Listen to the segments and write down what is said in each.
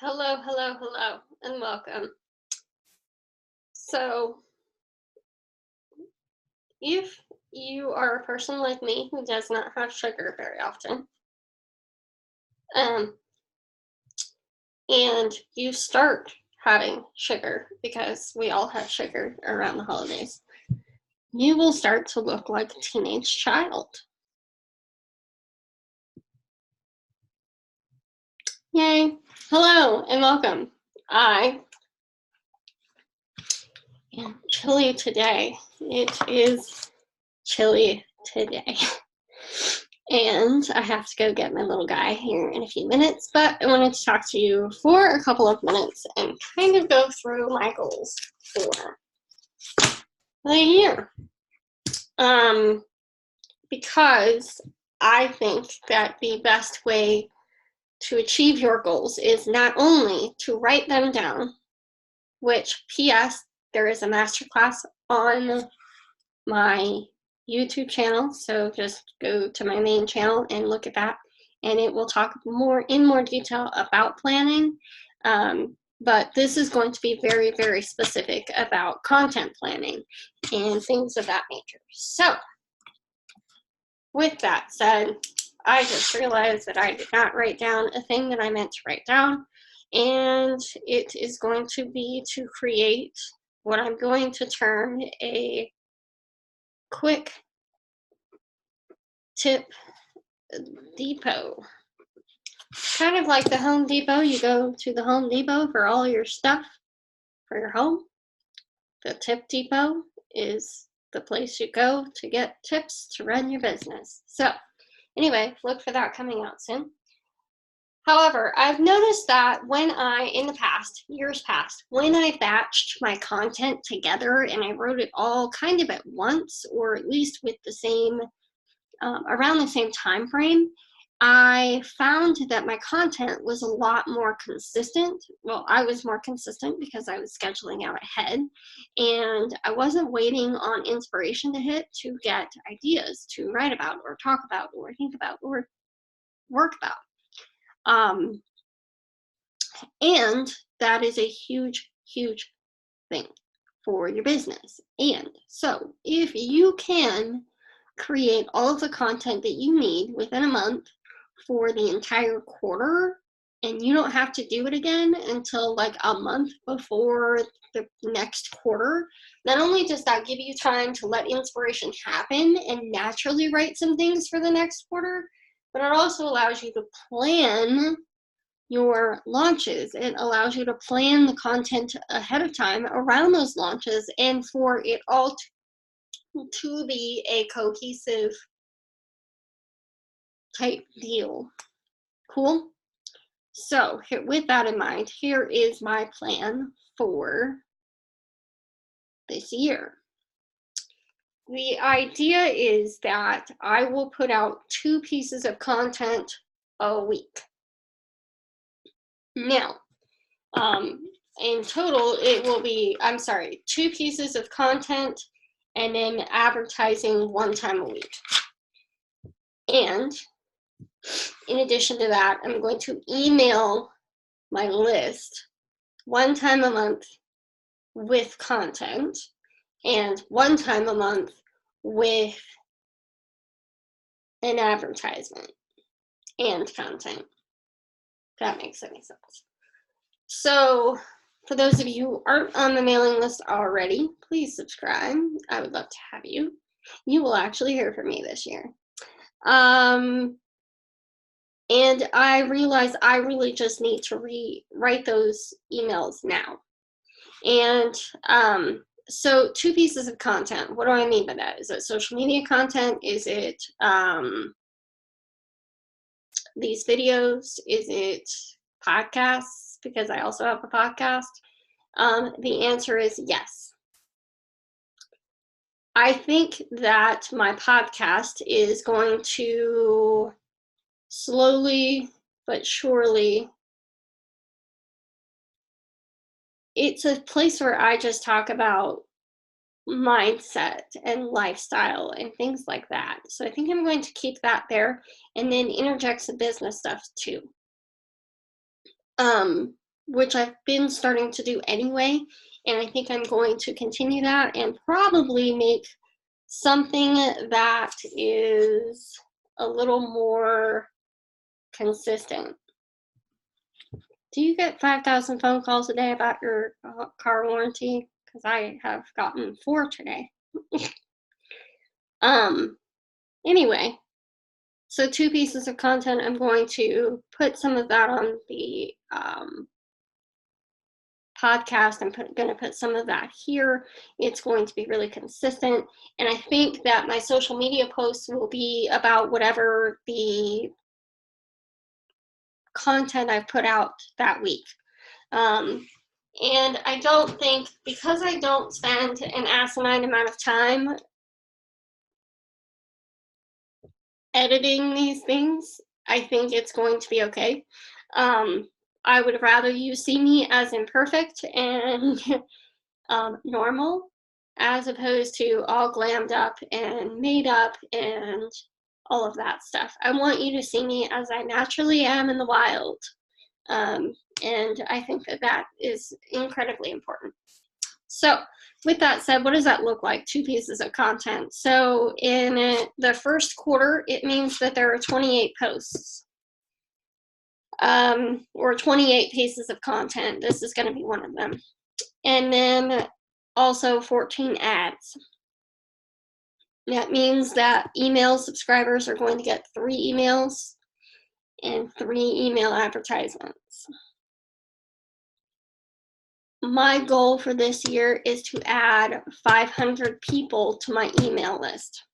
Hello, hello, hello, and welcome. So, if you are a person like me who does not have sugar very often, um, and you start having sugar because we all have sugar around the holidays, you will start to look like a teenage child. Yay! Hello, and welcome. I am chilly today. It is chilly today. And I have to go get my little guy here in a few minutes, but I wanted to talk to you for a couple of minutes and kind of go through my goals for the year. Because I think that the best way to achieve your goals is not only to write them down, which, P.S., there is a masterclass on my YouTube channel, so just go to my main channel and look at that, and it will talk in more detail about planning. But this is going to be very, very specific about content planning and things of that nature. So, with that said, I just realized that I did not write down a thing that I meant to write down, and it is going to be to create what I'm going to term a quick tip depot. Kind of like the Home Depot, you go to the Home Depot for all your stuff for your home. The Tip Depot is the place you go to get tips to run your business. So, anyway, look for that coming out soon. However, I've noticed that in the past, years past, when I batched my content together and I wrote it all kind of at once, or at least with the same, around the same time frame, I found that my content was a lot more consistent. Well, I was more consistent because I was scheduling out ahead and I wasn't waiting on inspiration to hit to get ideas to write about or talk about or think about or work about. And that is a huge, huge thing for your business. And so if you can create all of the content that you need within a month for the entire quarter, and you don't have to do it again until like a month before the next quarter, not only does that give you time to let inspiration happen and naturally write some things for the next quarter, but it also allows you to plan your launches. It allows you to plan the content ahead of time around those launches and for it all to be a cohesive type deal. Cool? So, with that in mind, here is my plan for this year. The idea is that I will put out 2 pieces of content a week. Now, in total, it will be, 2 pieces of content and then advertising 1 time a week. And in addition to that, I'm going to email my list 1 time a month with content and 1 time a month with an advertisement and content. If that makes any sense. So, for those of you who aren't on the mailing list already, please subscribe. I would love to have you. You will actually hear from me this year. And I realize I really just need to rewrite those emails now. And so 2 pieces of content. What do I mean by that? Is it social media content? Is it these videos? Is it podcasts? Because I also have a podcast. The answer is yes. I think that my podcast is going to slowly but surely, it's a place where I just talk about mindset and lifestyle and things like that. So I think I'm going to keep that there and then interject some business stuff too. which I've been starting to do anyway, and I think I'm going to continue that and probably make something that is a little more consistent. Do you get 5,000 phone calls a day about your car warranty? Because I have gotten 4 today. Anyway, so 2 pieces of content. I'm going to put some of that on the podcast. I'm going to put some of that here. It's going to be really consistent. And I think that my social media posts will be about whatever the content I've put out that week. And I don't think, because I don't spend an asinine amount of time editing these things, I think it's going to be okay. I would rather you see me as imperfect and normal, as opposed to all glammed up and made up and all of that stuff. I want you to see me as I naturally am in the wild. And I think that that is incredibly important. So with that said, what does that look like? 2 pieces of content. So in the first quarter, it means that there are 28 posts, or 28 pieces of content. This is going to be one of them. And then also 14 ads. That means that email subscribers are going to get 3 emails and 3 email advertisements. My goal for this year is to add 500 people to my email list.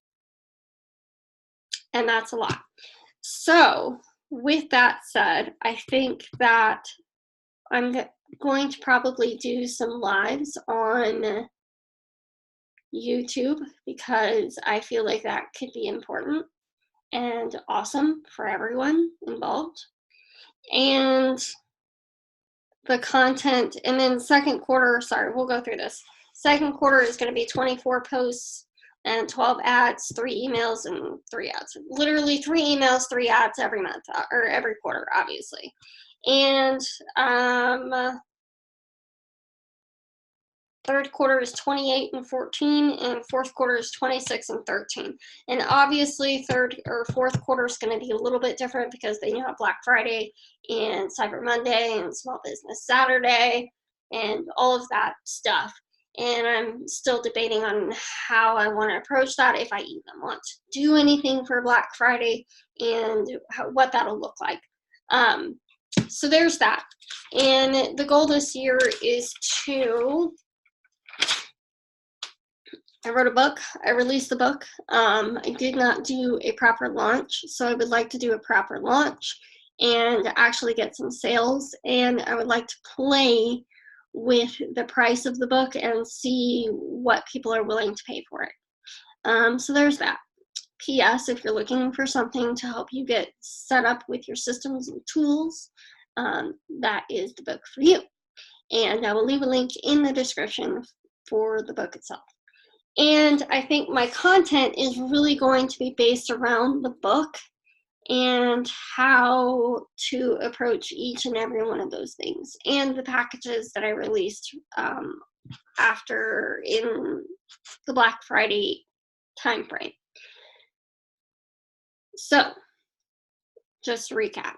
And that's a lot. So, with that said, I think that I'm going to probably do some lives on YouTube, because I feel like that could be important and awesome for everyone involved. And the content, and then second quarter, sorry, we'll go through this. Second quarter is going to be 24 posts and 12 ads, 3 emails, and 3 ads. Literally 3 emails, 3 ads every month, or every quarter, obviously. And third quarter is 28 and 14, and fourth quarter is 26 and 13. And obviously third or fourth quarter is going to be a little bit different, because then you have Black Friday and Cyber Monday and Small Business Saturday and all of that stuff. And I'm still debating on how I want to approach that, if I even want to do anything for Black Friday, and what that'll look like. So there's that. And the goal this year is to, I wrote a book. I released the book. I did not do a proper launch, so I would like to do a proper launch and actually get some sales. And I would like to play with the price of the book and see what people are willing to pay for it. So there's that. P.S. If you're looking for something to help you get set up with your systems and tools, that is the book for you. And I will leave a link in the description for the book itself. And I think my content is really going to be based around the book and how to approach each and every one of those things, and the packages that I released after in the Black Friday time frame. So, just to recap,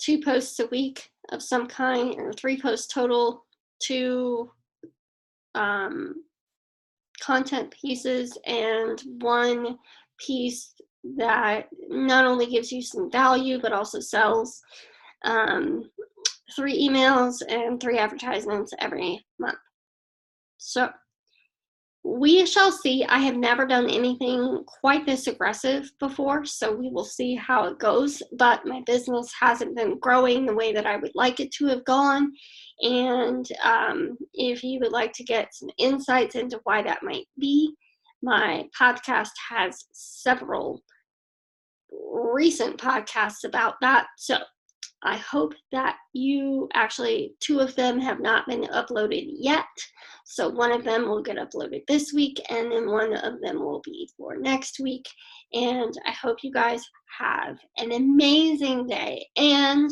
2 posts a week of some kind, or 3 posts total, 2 content pieces, and 1 piece that not only gives you some value but also sells. 3 emails and 3 advertisements every month. So we shall see. I have never done anything quite this aggressive before, so we will see how it goes. But my business hasn't been growing the way that I would like it to have gone. And if you would like to get some insights into why that might be, my podcast has several recent podcasts about that. So I hope that you actually, 2 of them have not been uploaded yet. So 1 of them will get uploaded this week, and then 1 of them will be for next week. And I hope you guys have an amazing day. And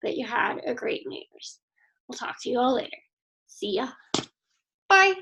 that you had a great New Year's. We'll talk to you all later. See ya. Bye.